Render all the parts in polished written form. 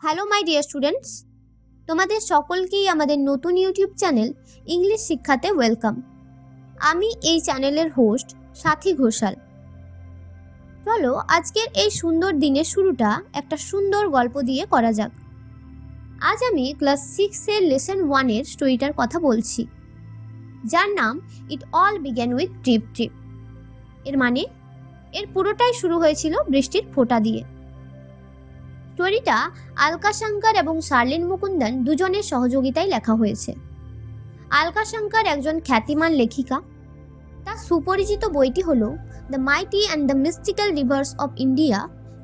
Hello my dear students, তোমাদের সকলকেই আমাদের নতুন ইউটিউব চ্যানেল ইংলিশ শিক্ষাতে ওয়েলকাম। আমি এই চ্যানেলের হোস্ট সাথী ঘোষাল। চলো আজকের এই সুন্দর দিনের শুরুটা একটা সুন্দর গল্প দিয়ে করা যাক। আজ আমি ক্লাস 6-এর লেসন 1-এর স্টোরিটার কথা বলছি, যার নাম it all began with drip trip. এর মানে এর পুরোটাই শুরু হয়েছিল বৃষ্টির ফোঁটা দিয়ে। স্টোরিটা আলকা শঙ্কর এবং শার্লিন মুকুন্দন দুজনের সহযোগিতায় লেখা হয়েছে। আলকা শঙ্কর একজন খ্যাতিমান লেখিকা। তার সুপরিচিত বইটি হল the mighty and the mystical rivers of India,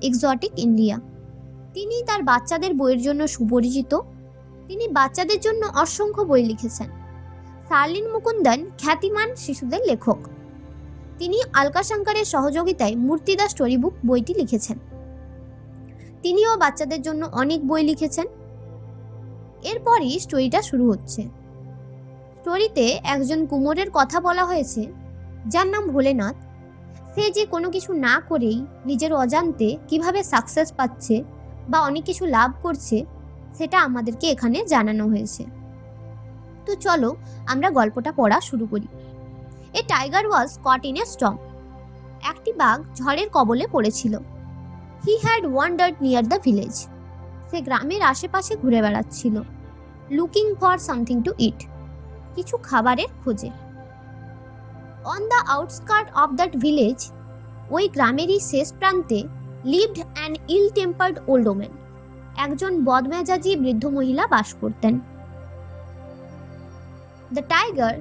exotic India. তিনি তার বাচ্চাদের বইয়ের জন্য সুপরিচিত। তিনি বাচ্চাদের জন্য অসংখ্য বই লিখেছেন। শার্লিন মুকুন্দন খ্যাতিমান শিশুদের লেখক। তিনি আলকা শঙ্করের সহযোগিতায় মূর্তিদা স্টোরি বুক বইটি লিখেছেন। তিনিও বাচ্চাদের জন্য অনেক বই লিখেছেন। এরপরই স্টোরিটা শুরু হচ্ছে। স্টোরিতে একজন কুমোরের কথা বলা হয়েছে, যার নাম ভোলেনাথ। সে যে কোনো কিছু না করেই নিজের অজান্তে কিভাবে সাকসেস পাচ্ছে বা অনেক কিছু লাভ করছে, সেটা আমাদেরকে এখানে জানানো হয়েছে। তো চলো আমরা গল্পটা পড়া শুরু করি। A tiger was caught in a storm. একটি বাঘ ঝড়ের কবলে পড়েছিল। He had wandered near the village. সে গ্রামের আশেপাশে ঘুরে বেড়াচ্ছিল, looking for something to eat, কিছু খাবারের খোঁজে। On the outskirt of that village, ওই গ্রামেরই শেষ প্রান্তে, lived an ill tempered old woman. একজন বদমেজাজি বৃদ্ধ মহিলা বাস করতেন। The tiger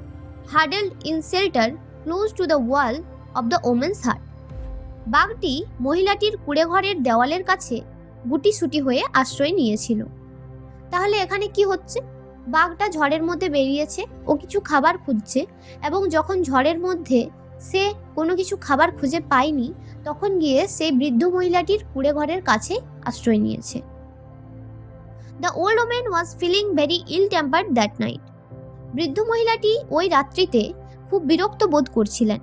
huddled in shelter close to the wall of the women's hut. বাঘটি মহিলাটির কুঁড়েঘরের দেওয়ালের কাছে গুটিসুটি হয়ে আশ্রয় নিয়েছিল। তাহলে এখানে কি হচ্ছে? বাঘটা ঝড়ের মধ্যে বেরিয়েছে, ও কিছু খাবার খুঁজছে, এবং যখন ঝড়ের মধ্যে সে কোনো কিছু খাবার খুঁজে পায়নি, তখন গিয়ে সেই বৃদ্ধ মহিলাটির কুঁড়েঘরের কাছে আশ্রয় নিয়েছে। The old woman was feeling very ill tempered that night. বৃদ্ধ মহিলাটি ওই রাত্রিতে খুব বিরক্ত বোধ করছিলেন।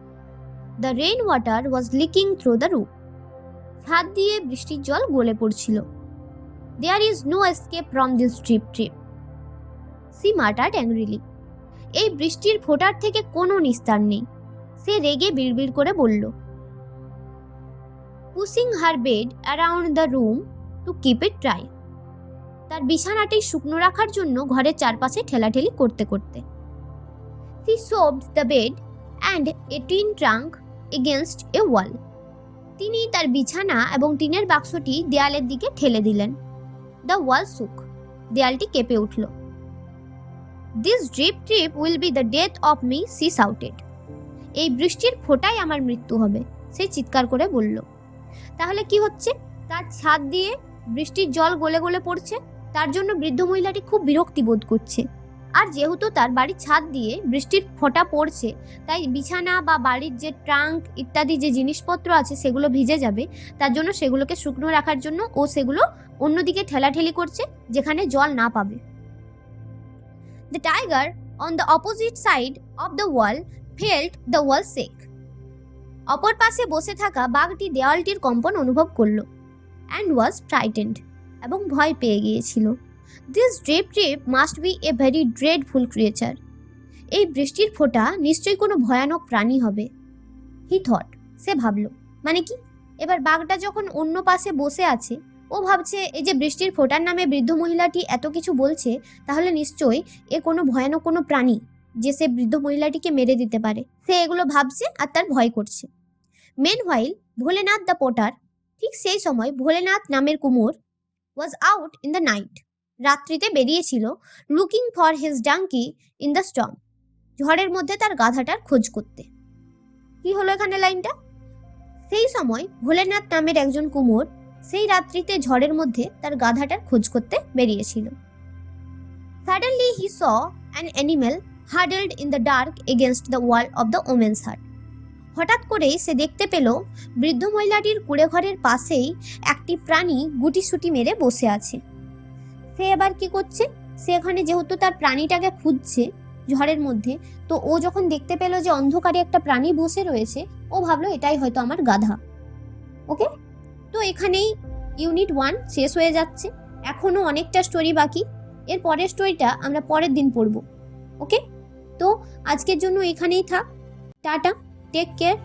The rain water was leaking through the roof. ছাদ দিয়ে বৃষ্টির জল গলে পড়ছিল। There is no escape from this drip trip, she muttered angrily. এই বৃষ্টির ফোঁটার থেকে কোনো নিস্তার নেই, সে রেগে বিড়বিড় করে বলল। Pushing her bed around the room to keep it dry. তার বিছানাটি শুকনো রাখার জন্য ঘরের চারপাশে ঠেলাঠেলি করতে করতে। She shoved the bed and a tin trunk against a wall. তিনি তার বিছানা এবং টিনের বাক্সটি দেয়ালের দিকে ঠেলে দিলেন। The wall shook. দেয়ালটি কেঁপে উঠল। This drip trip will be the death of me, she shouted. এই বৃষ্টির ফোঁটায় আমার মৃত্যু হবে, সে চিৎকার করে বলল। তাহলে কি হচ্ছে? তার ছাদ দিয়ে বৃষ্টির জল গলে গলে পড়ছে, তার জন্য বৃদ্ধ মহিলাটি খুব বিরক্তি বোধ করছে। আর যেহেতু তার বাড়ির ছাদ দিয়ে বৃষ্টির ফোঁটা পড়ছে, তাই বিছানা বা বাড়ির যে ট্রাঙ্ক ইত্যাদি যে জিনিসপত্র আছে সেগুলো ভিজে যাবে। তার জন্য সেগুলোকে শুকনো রাখার জন্য ও সেগুলো অন্যদিকে ঠেলাঠেলি করছে, যেখানে জল না পাবে। The tiger on the opposite side of the wall felt the wall shake. অপর পাশে বসে থাকা বাঘটি দেওয়ালটির কম্পন অনুভব করলো, অ্যান্ড ওয়াজ ফ্রাইটেন্ড, এবং ভয় পেয়ে গিয়েছিল। This drip trip must be a very dreadful creature. এই বৃষ্টির ফোঁটা নিশ্চয়ই কোনো ভয়ানক প্রাণী হবে। He thought, সে ভাবল। মানে কি? এবার বাঘটা যখন অন্য পাশে বসে আছে, ও ভাবছে এই যে বৃষ্টির ফোঁটার নামে বৃদ্ধ মহিলাটি এত কিছু বলছে, তাহলে নিশ্চয়ই এ কোনো ভয়ানক কোনো প্রাণী, যে সে বৃদ্ধ মহিলাটিকে মেরে দিতে পারে। সে এগুলো ভাবছে আর তার ভয় করছে। Meanwhile, ভোলেনাথ দ্য পোটার, ঠিক সেই সময় ভোলেনাথ নামের কুমোর, was out in the night. রাত্রিতে বেরিয়েছিল, looking for his donkey in the storm. ঝড়ের মধ্যে তার গাধাটার খোঁজ করতে। কি হলো এখানে লাইনটা? সেই সময় ভোলেনাথ নামের একজন কুমোর সেই রাত্রিতে ঝড়ের মধ্যে তার গাধাটার খোঁজ করতে বেরিয়েছিল। Suddenly he saw an animal huddled in the dark against the wall of the woman's hut. হঠাৎ করেই সে দেখতে পেল বৃদ্ধ মহিলাটির কুঁড়েঘরের পাশেই একটি প্রাণী গুটিসুটি মেরে বসে আছে। সে এবার কি করছে? সে এখানে যেহেতু তার প্রাণীটাকে খুঁজছে ঝড়ের মধ্যে, তো ও যখন দেখতে পেল যে অন্ধকারে একটা প্রাণী বসে রয়েছে, ও ভাবলো এটাই হয়তো আমার গাধা। ওকে, তো এখানেই ইউনিট 1 শেষ হয়ে যাচ্ছে। এখনও অনেকটা স্টোরি বাকি, এর পরের স্টোরিটা আমরা পরের দিন পড়ব। ওকে, তো আজকের জন্য এখানেই থাক। Tata, take care.